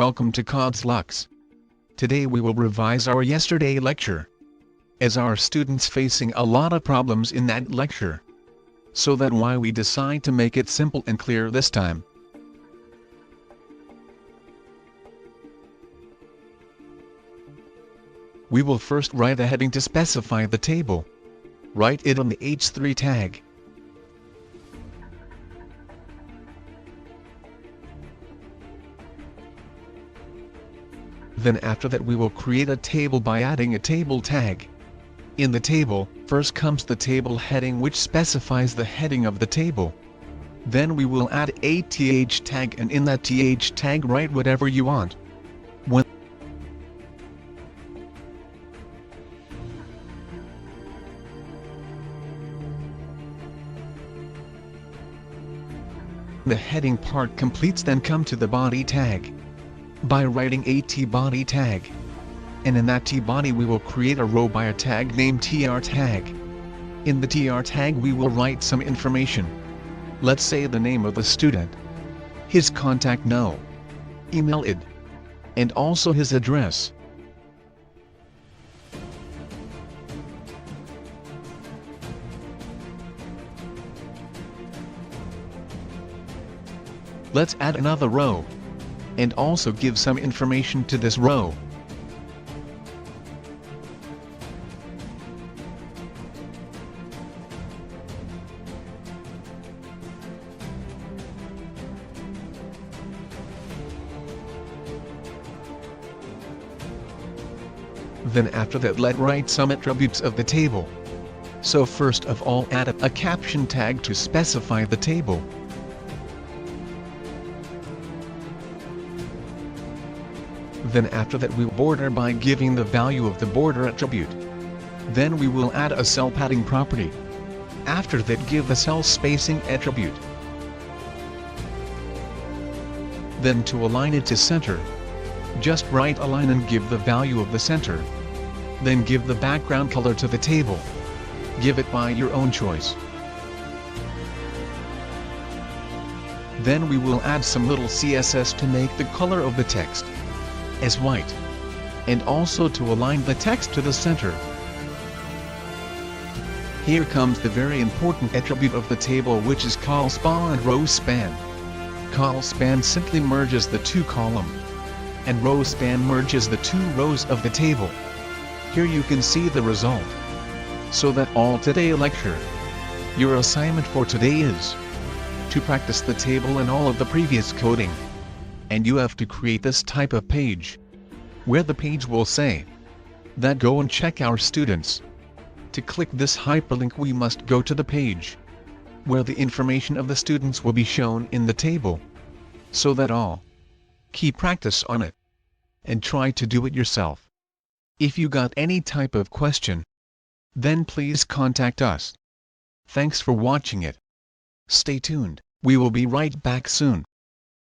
welcome to Codezlux. Today we will revise our yesterday lecture, as our students facing a lot of problems in that lecture. So that why we decide to make it simple and clear this time. We will first write a heading to specify the table. Write it on the H3 tag. Then after that we will create a table by adding a table tag. In the table, first comes the table heading which specifies the heading of the table. Then we will add a th tag, and in that th tag write whatever you want. When the heading part completes, then come to the body tag by writing a t-body tag. And in that t-body we will create a row by a tag named tr tag. In the tr tag we will write some information. Let's say the name of the student, his contact email id, and also his address. Let's add another row, and also give some information to this row. Then after that let's write some attributes of the table. So first of all add a caption tag to specify the table. Then after that we will border by giving the value of the border attribute. Then we will add a cell padding property. After that give the cell spacing attribute. Then to align it to center, just write align and give the value of the center. Then give the background color to the table. Give it by your own choice. Then we will add some little CSS to make the color of the text as white, and also to align the text to the center. Here comes the very important attribute of the table, which is col span and row span. Col span simply merges the two columns, and row span merges the two rows of the table. Here you can see the result. So that all today lecture. Your assignment for today is to practice the table and all of the previous coding. And you have to create this type of page, where the page will say that go and check our students. To click this hyperlink we must go to the page, where the information of the students will be shown in the table. So that all. Keep practice on it. And try to do it yourself. If you got any type of question, then please contact us. Thanks for watching it. Stay tuned, we will be right back soon.